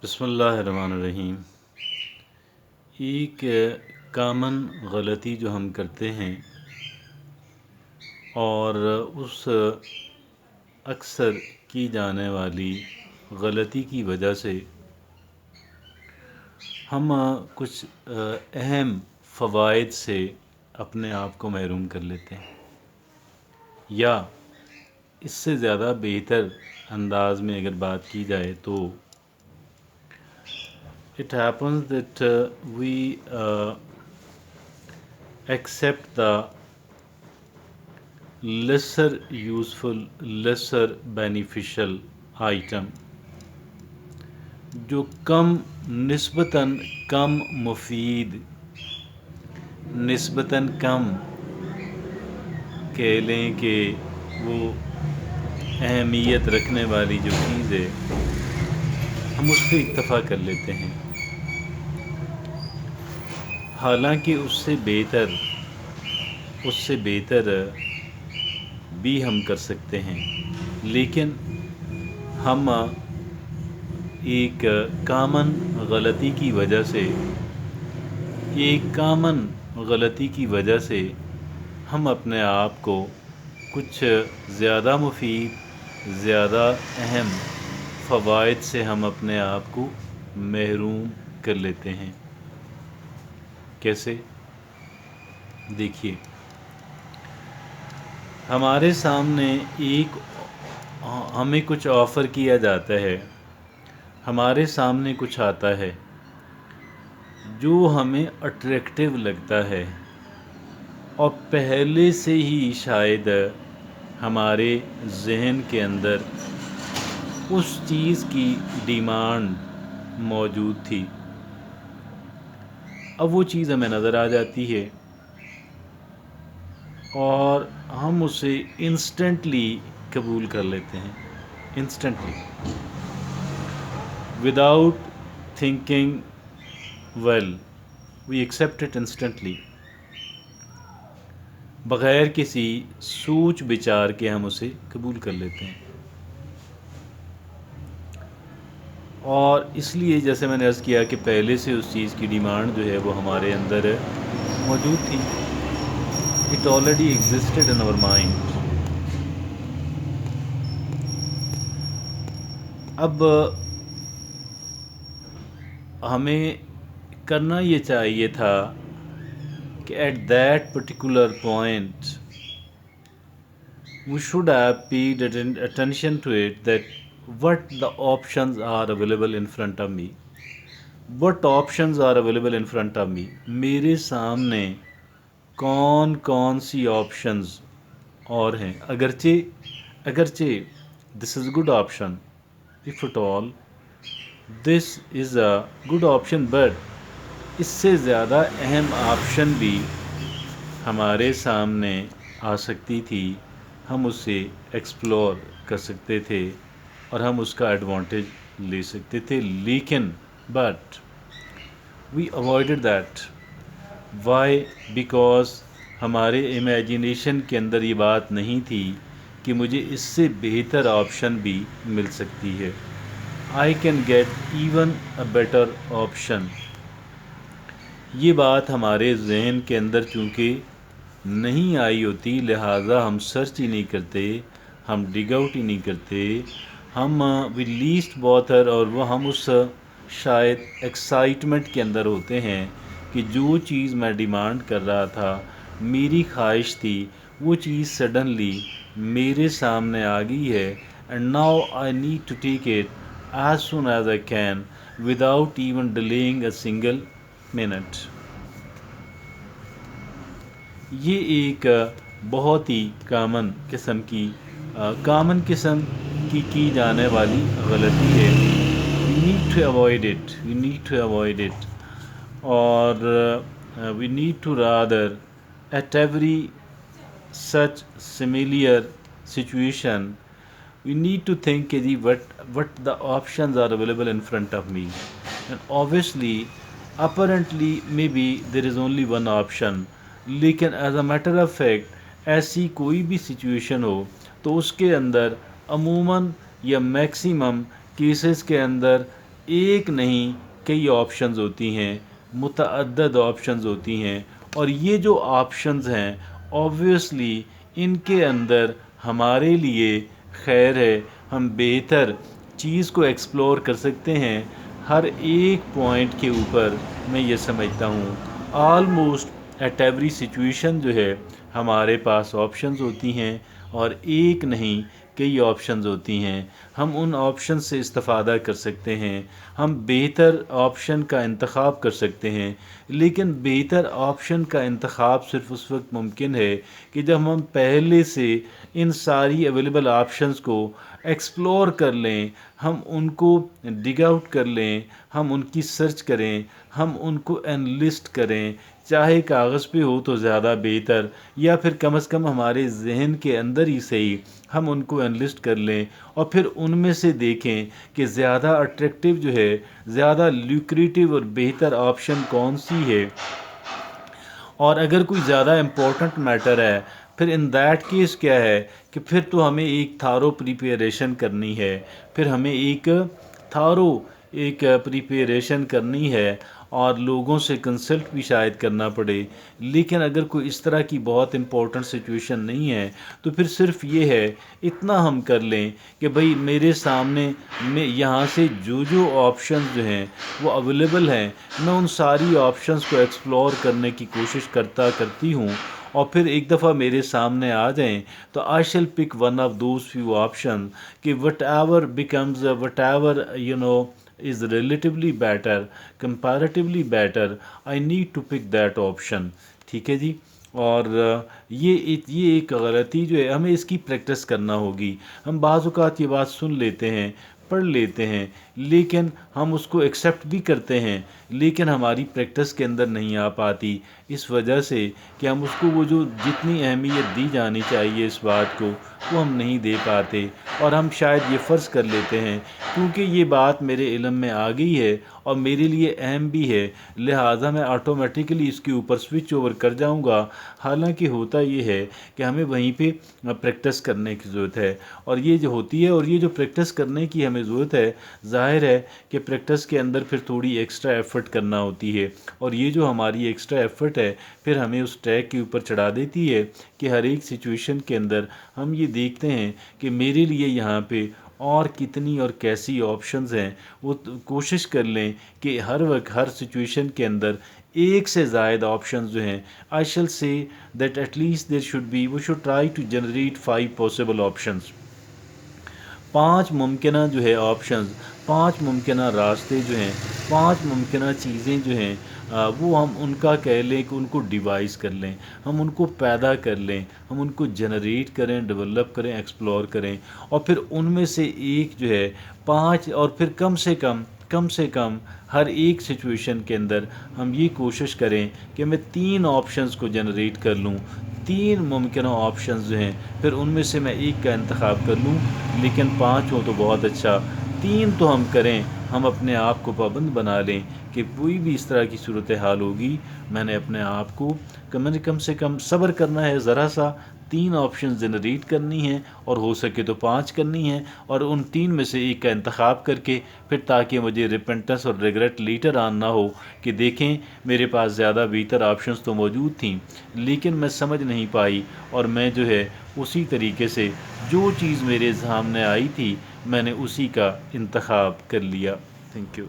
بسم اللہ الرحمن الرحیم۔ ایک کامن غلطی جو ہم کرتے ہیں اور اس اکثر کی جانے والی غلطی کی وجہ سے ہم کچھ اہم فوائد سے اپنے آپ کو محروم کر لیتے ہیں، یا اس سے زیادہ بہتر انداز میں اگر بات کی جائے تو it happens that we accept the lesser useful, lesser beneficial item جو نسبتاً کم مفید، نسبتاً کم کہہ لیں کہ وہ اہمیت رکھنے والی جو چیز ہے، ہم اس پہ اکتفا کر لیتے ہیں، حالانکہ اس سے بہتر بھی ہم کر سکتے ہیں، لیکن ہم ایک کامن غلطی کی وجہ سے ہم اپنے آپ کو کچھ زیادہ مفید، زیادہ اہم فوائد سے ہم اپنے آپ کو محروم کر لیتے ہیں۔ کیسے؟ دیکھیے، ہمارے سامنے ہمیں کچھ آفر کیا جاتا ہے، ہمارے سامنے کچھ آتا ہے جو ہمیں اٹریکٹیو لگتا ہے، اور پہلے سے ہی شاید ہمارے ذہن کے اندر اس چیز کی ڈیمانڈ موجود تھی۔ اب وہ چیز ہمیں نظر آ جاتی ہے اور ہم اسے انسٹنٹلی قبول کر لیتے ہیں، instantly, without thinking well we accept it instantly, بغیر کسی سوچ بچار کے ہم اسے قبول کر لیتے ہیں۔ اور اس لیے جیسے میں نے عرض کیا کہ پہلے سے اس چیز کی ڈیمانڈ جو ہے وہ ہمارے اندر موجود تھی، it already existed in our mind. اب ہمیں کرنا یہ چاہیے تھا کہ at that particular point we should have paid attention to it, that what the options are available in front of me. What options are available in front of me? میرے سامنے کون کون سی آپشنز اور ہیں، اگرچہ this is a good option, if at all this is a good option, but اس سے زیادہ اہم آپشن بھی ہمارے سامنے آ سکتی تھی، ہم اسے ایکسپلور کر سکتے تھے اور ہم اس کا ایڈوانٹیج لے سکتے تھے، لیکن but we avoided that. Why? Because ہمارے امیجنیشن کے اندر یہ بات نہیں تھی کہ مجھے اس سے بہتر آپشن بھی مل سکتی ہے، I can get even a better option. یہ بات ہمارے ذہن کے اندر چونکہ نہیں آئی ہوتی، لہٰذا ہم سرچ ہی نہیں کرتے، ہم ڈگ آؤٹ ہی نہیں کرتے، ہم وی لیسٹ باتر، اور وہ ہم اس شاید ایکسائٹمنٹ کے اندر ہوتے ہیں کہ جو چیز میں ڈیمانڈ کر رہا تھا، میری خواہش تھی، وہ چیز سڈنلی میرے سامنے آ گئی ہے، and now I need to take it as soon as I can without even delaying a single minute. یہ ایک بہت ہی کامن قسم کی جانے والی غلطی ہے۔ We need to avoid it, اور we need to rather at every such similar situation we need to think کہ جی what the options are available in front of me, and obviously apparently maybe there is only one option، لیکن as a matter of fact ایسی کوئی بھی situation ہو تو اس کے اندر عموماً یا maximum cases کے اندر ایک نہیں کئی آپشنز ہوتی ہیں، متعدد آپشنز ہوتی ہیں، اور یہ جو آپشنز ہیں آبویسلی ان کے اندر ہمارے لیے خیر ہے، ہم بہتر چیز کو ایکسپلور کر سکتے ہیں ہر ایک پوائنٹ کے اوپر۔ میں یہ سمجھتا ہوں آلموسٹ ایٹ ایوری سچویشن جو ہے ہمارے پاس آپشنز ہوتی ہیں، اور ایک نہیں کئی آپشنز ہوتی ہیں، ہم ان آپشن سے استفادہ کر سکتے ہیں، ہم بہتر آپشن کا انتخاب کر سکتے ہیں۔ لیکن بہتر آپشن کا انتخاب صرف اس وقت ممکن ہے کہ جب ہم پہلے سے ان ساری اویلیبل آپشنز کو ایکسپلور کر لیں، ہم ان کو ڈگ آؤٹ کر لیں، ہم ان کی سرچ کریں، ہم ان کو انلسٹ کریں، چاہے کاغذ پہ ہو تو زیادہ بہتر، یا پھر کم از کم ہمارے ذہن کے اندر ہی صحیح ہم ان کو انلسٹ کر لیں، اور پھر ان میں سے دیکھیں کہ زیادہ اٹریکٹیو جو ہے، زیادہ لیوکریٹو اور بہتر آپشن کون سی ہے۔ اور اگر کوئی زیادہ امپورٹنٹ میٹر ہے، پھر ان دیٹ کیس کیا ہے کہ پھر تو ہمیں ایک تھارو پریپیریشن کرنی ہے، پھر ہمیں ایک تھارو پریپیریشن کرنی ہے، اور لوگوں سے کنسلٹ بھی شاید کرنا پڑے۔ لیکن اگر کوئی اس طرح کی بہت امپورٹنٹ سچویشن نہیں ہے تو پھر صرف یہ ہے، اتنا ہم کر لیں کہ بھئی میرے سامنے میں یہاں سے جو جو آپشنز جو ہیں وہ اویلیبل ہیں، میں ان ساری آپشنز کو ایکسپلور کرنے کی کوشش کرتی ہوں، اور پھر ایک دفعہ میرے سامنے آ جائیں تو I shall pick one of those few option, کہ whatever becomes whatever is relatively better, comparatively better, I need to pick that option۔ ٹھیک ہے جی۔ اور یہ ایک غلطی جو ہے ہمیں اس کی پریکٹس کرنا ہوگی۔ ہم بعض اوقات یہ بات سن لیتے ہیں، پڑھ لیتے ہیں، لیکن ہم اس کو ایکسیپٹ بھی کرتے ہیں، لیکن ہماری پریکٹس کے اندر نہیں آ پاتی، اس وجہ سے کہ ہم اس کو وہ جو جتنی اہمیت دی جانی چاہیے اس بات کو وہ ہم نہیں دے پاتے، اور ہم شاید یہ فرض کر لیتے ہیں کیونکہ یہ بات میرے علم میں آ گئی ہے اور میرے لیے اہم بھی ہے، لہٰذا میں آٹومیٹیکلی اس کے اوپر سوئچ اوور کر جاؤں گا۔ حالانکہ ہوتا یہ ہے کہ ہمیں وہیں پہ پریکٹس کرنے کی ضرورت ہے، اور یہ جو ہوتی ہے، اور یہ جو پریکٹس کرنے کی ہمیں ضرورت ہے، ظاہر ہے کہ پریکٹس کے اندر پھر تھوڑی ایکسٹرا ایفرٹ کرنا ہوتی ہے، اور یہ جو ہماری ایکسٹرا ایفرٹ ہے پھر ہمیں اس ٹریک کے اوپر چڑھا دیتی ہے کہ ہر ایک سچویشن کے اندر ہم یہ دیکھتے ہیں کہ میرے لیے یہاں پہ اور کتنی اور کیسی آپشنز ہیں۔ وہ کوشش کر لیں کہ ہر وقت ہر سچویشن کے اندر ایک سے زائد آپشنز جو ہیں، I shall say that at least there should be, we should try to generate 5 possible options. 5 ممکنہ جو ہے آپشنز، 5 ممکنہ راستے جو ہیں، 5 ممکنہ چیزیں جو ہیں، وہ ہم ان کا کہہ لیں کہ ان کو ڈیوائز کر لیں، ہم ان کو پیدا کر لیں، ہم ان کو جنریٹ کریں، ڈیولپ کریں، ایکسپلور کریں، اور پھر ان میں سے ایک جو ہے 5، اور پھر کم سے کم ہر ایک سچویشن کے اندر ہم یہ کوشش کریں کہ میں 3 آپشنز کو جنریٹ کر لوں، 3 ممکنہ آپشنز جو ہیں، پھر ان میں سے میں ایک کا انتخاب کر لوں، لیکن 5 ہوں تو بہت اچھا، 3 تو ہم کریں، ہم اپنے آپ کو پابند بنا لیں کہ کوئی بھی اس طرح کی صورتحال ہوگی، میں نے اپنے آپ کو کم سے کم صبر کرنا ہے، ذرا سا 3 آپشن جنریٹ کرنی ہیں، اور ہو سکے تو 5 کرنی ہیں، اور ان 3 میں سے ایک کا انتخاب کر کے پھر تاکہ مجھے ریپنٹنس اور ریگریٹ لیٹر آن نہ ہو کہ دیکھیں میرے پاس زیادہ بہتر آپشنز تو موجود تھیں لیکن میں سمجھ نہیں پائی، اور میں جو ہے اسی طریقے سے جو چیز میرے سامنے آئی تھی میں نے اسی کا انتخاب کر لیا۔ Thank you.